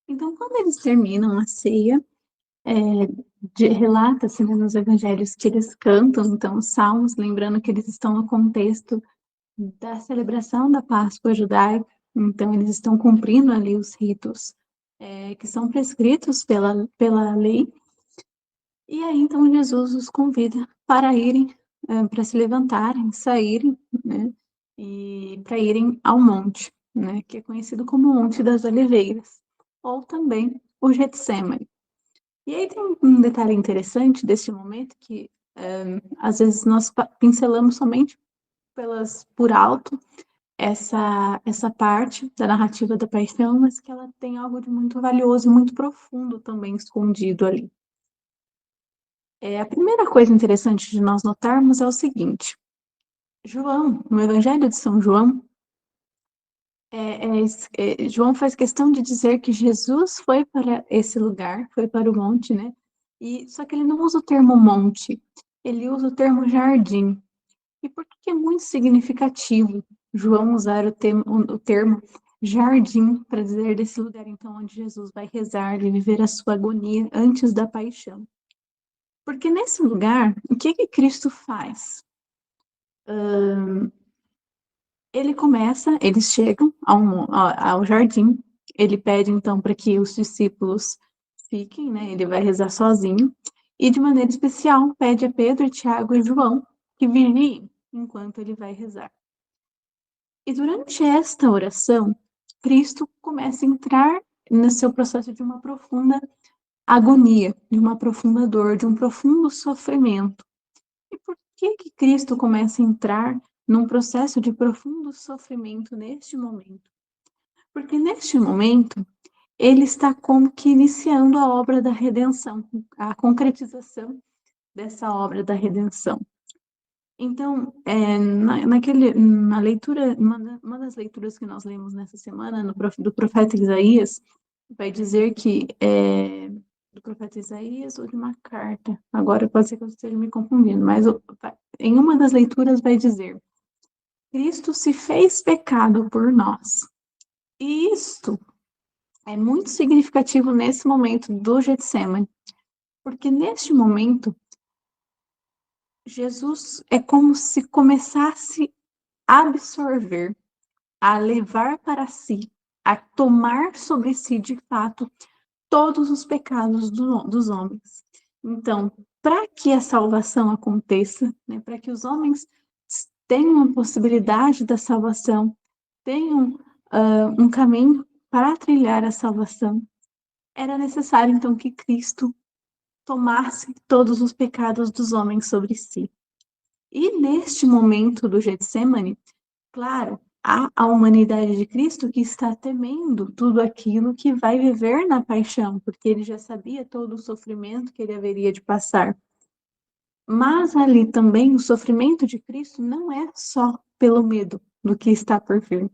Então, quando eles terminam a ceia, relata-se, né, nos evangelhos que eles cantam, então, os salmos, lembrando que eles estão no contexto da celebração da Páscoa judaica, então eles estão cumprindo ali os ritos que são prescritos pela lei, e aí então Jesus os convida para irem, para se levantarem, saírem, né, e para irem ao monte, né, que é conhecido como Monte das Oliveiras, ou também o Getsemane. E aí tem um detalhe interessante desse momento que às vezes nós pincelamos somente por alto essa parte da narrativa da paixão, mas que ela tem algo de muito valioso e muito profundo também escondido ali. A primeira coisa interessante de nós notarmos é o seguinte: João, no Evangelho de São João, João faz questão de dizer que Jesus foi para esse lugar, foi para o monte, né? Só que ele não usa o termo monte, ele usa o termo jardim. E por que é muito significativo João usar o termo jardim para dizer desse lugar, então, onde Jesus vai rezar e viver a sua agonia antes da paixão? Porque nesse lugar, o que Cristo faz? Eles chegam ao jardim, ele pede então para que os discípulos fiquem, né? Ele vai rezar sozinho, e de maneira especial pede a Pedro, Tiago e João que vigiem enquanto ele vai rezar. E durante esta oração, Cristo começa a entrar no seu processo de uma profunda agonia, de uma profunda dor, de um profundo sofrimento. E por que Cristo começa a entrar num processo de profundo sofrimento neste momento? Porque neste momento, ele está como que iniciando a obra da redenção, a concretização dessa obra da redenção. Então, na leitura, uma das leituras que nós lemos nessa semana, do profeta Isaías, vai dizer que, do profeta Isaías ou de uma carta, agora pode ser que eu esteja me confundindo, mas em uma das leituras vai dizer: Cristo se fez pecado por nós. E isto é muito significativo nesse momento do Getsemane, porque neste momento, Jesus é como se começasse a absorver, a levar para si, a tomar sobre si de fato todos os pecados dos homens. Então, para que a salvação aconteça, né, para que os homens tenham a possibilidade da salvação, tenham um caminho para trilhar a salvação, era necessário então que Cristo tomasse todos os pecados dos homens sobre si. E neste momento do Getsemane, claro, há a humanidade de Cristo que está temendo tudo aquilo que vai viver na paixão, porque ele já sabia todo o sofrimento que ele haveria de passar. Mas ali também o sofrimento de Cristo não é só pelo medo do que está por vir,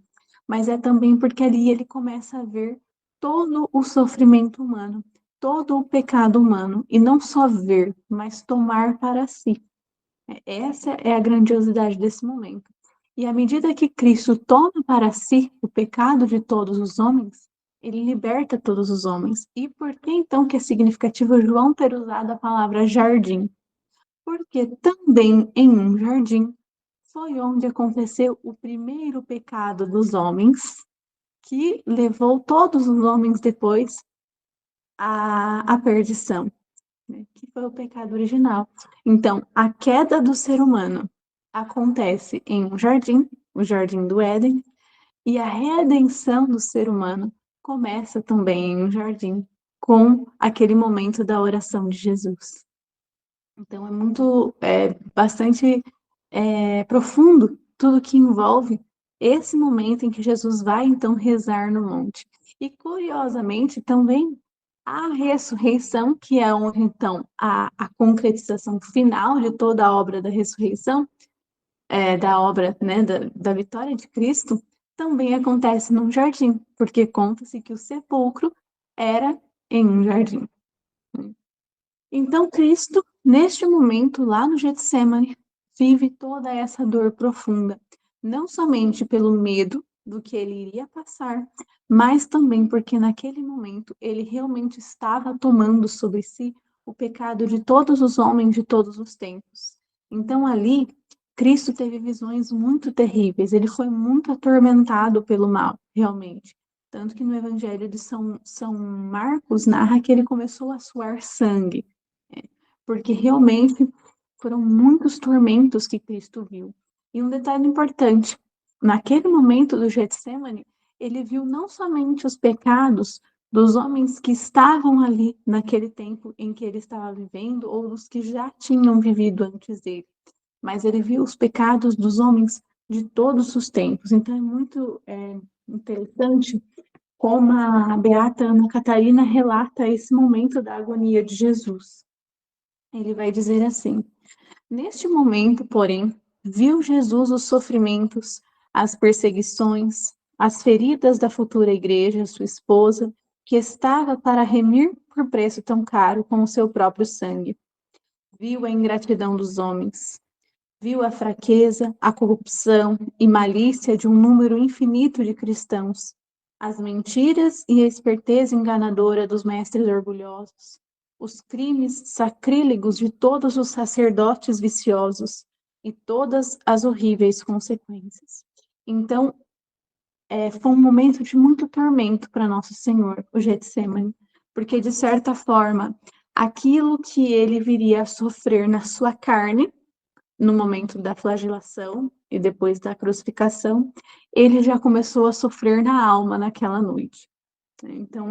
mas é também porque ali ele começa a ver todo o sofrimento humano, todo o pecado humano, e não só ver, mas tomar para si. Essa é a grandiosidade desse momento. E à medida que Cristo toma para si o pecado de todos os homens, ele liberta todos os homens. E por que então que é significativo João ter usado a palavra jardim? Porque também em um jardim foi onde aconteceu o primeiro pecado dos homens, que levou todos os homens depois à perdição, né? Que foi o pecado original. Então, a queda do ser humano acontece em um jardim, o Jardim do Éden, e a redenção do ser humano começa também em um jardim, com aquele momento da oração de Jesus. Então, bastante profundo tudo que envolve esse momento em que Jesus vai, então, rezar no monte. E, curiosamente, também a ressurreição, que é onde, então, a concretização final de toda a obra da ressurreição, da obra, né, da vitória de Cristo, também acontece num jardim, porque conta-se que o sepulcro era em um jardim. Então, Cristo, neste momento, lá no Getsemane, vive toda essa dor profunda, não somente pelo medo do que ele iria passar, mas também porque naquele momento momento, ele realmente estava tomando sobre si o pecado de todos os homens de todos os tempos. Então, ali, Cristo teve visões muito terríveis, ele foi muito atormentado pelo mal, realmente. Tanto que no Evangelho de São Marcos narra que ele começou a suar sangue, porque realmente foram muitos tormentos que Cristo viu. E um detalhe importante, naquele momento do Getsemane, ele viu não somente os pecados dos homens que estavam ali naquele tempo em que ele estava vivendo, ou dos que já tinham vivido antes dele, mas ele viu os pecados dos homens de todos os tempos. Então é muito interessante como a beata Ana Catarina relata esse momento da agonia de Jesus. Ele vai dizer assim: neste momento, porém, viu Jesus os sofrimentos, as perseguições, as feridas da futura igreja, sua esposa, que estava para remir por preço tão caro com o seu próprio sangue. Viu a ingratidão dos homens, viu a fraqueza, a corrupção e malícia de um número infinito de cristãos, as mentiras e a esperteza enganadora dos mestres orgulhosos, os crimes sacrílegos de todos os sacerdotes viciosos e todas as horríveis consequências. Então, foi um momento de muito tormento para Nosso Senhor, o Getsemane, porque, de certa forma, aquilo que ele viria a sofrer na sua carne, no momento da flagelação e depois da crucificação, ele já começou a sofrer na alma naquela noite. Então,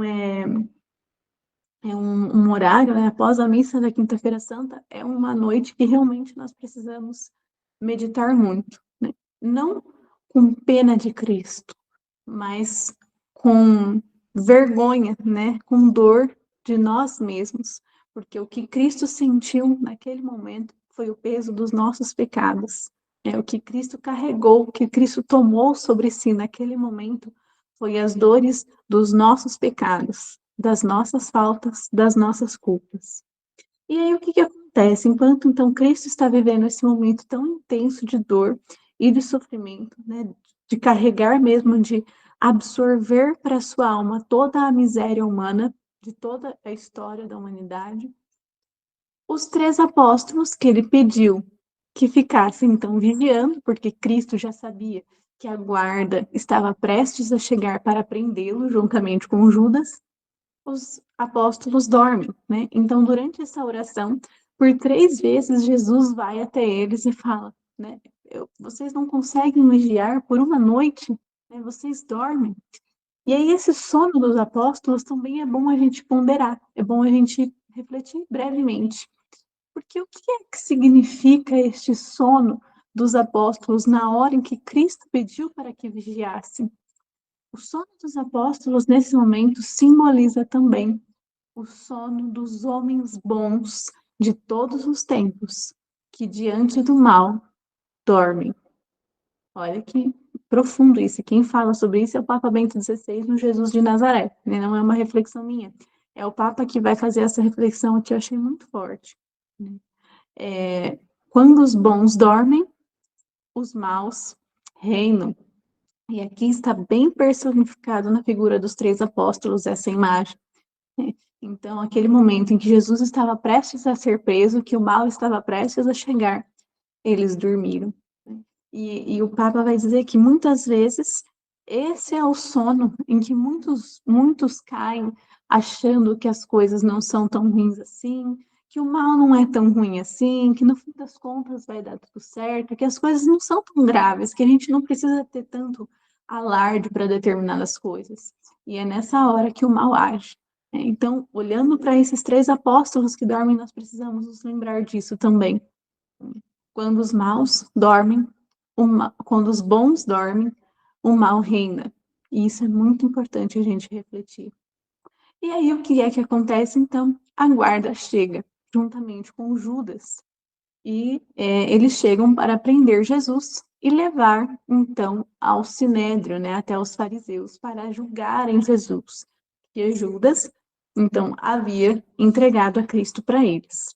um horário, né, após a missa da Quinta-feira Santa, é uma noite que realmente nós precisamos meditar muito, né? Não com pena de Cristo, mas com vergonha, né, com dor de nós mesmos, porque o que Cristo sentiu naquele momento foi o peso dos nossos pecados. O que Cristo carregou, o que Cristo tomou sobre si naquele momento foi as dores dos nossos pecados, das nossas faltas, das nossas culpas. E aí o que acontece? Enquanto então Cristo está vivendo esse momento tão intenso de dor e de sofrimento, né, de carregar mesmo, de absorver para sua alma toda a miséria humana, de toda a história da humanidade, os 3 apóstolos que ele pediu que ficassem então vigiando, porque Cristo já sabia que a guarda estava prestes a chegar para prendê-lo juntamente com Judas, os apóstolos dormem, né? Então, durante essa oração, por 3 vezes, Jesus vai até eles e fala, né? Vocês não conseguem vigiar por uma noite, né? Vocês dormem. E aí, esse sono dos apóstolos também é bom a gente ponderar, é bom a gente refletir brevemente. Porque o que é que significa este sono dos apóstolos na hora em que Cristo pediu para que vigiassem? O sono dos apóstolos, nesse momento, simboliza também o sono dos homens bons de todos os tempos, que diante do mal dormem. Olha que profundo isso. Quem fala sobre isso é o Papa Bento XVI no Jesus de Nazaré. Não é uma reflexão minha. É o Papa que vai fazer essa reflexão que eu achei muito forte. Quando os bons dormem, os maus reinam. E aqui está bem personificado na figura dos 3 apóstolos essa imagem. Então, aquele momento em que Jesus estava prestes a ser preso, que o mal estava prestes a chegar, eles dormiram. E o Papa vai dizer que muitas vezes esse é o sono em que muitos caem achando que as coisas não são tão ruins assim, que o mal não é tão ruim assim, que no fim das contas vai dar tudo certo, que as coisas não são tão graves, que a gente não precisa ter tanto alarde para determinadas coisas. E é nessa hora que o mal age. Então, olhando para esses 3 apóstolos que dormem, nós precisamos nos lembrar disso também. Quando os maus dormem, quando os bons dormem, o mal reina. E isso é muito importante a gente refletir. E aí, o que é que acontece, então? A guarda chega, juntamente com Judas, e eles chegam para prender Jesus e levar, então, ao Sinédrio, né, até os fariseus, para julgarem Jesus, que Judas, então, havia entregado a Cristo para eles.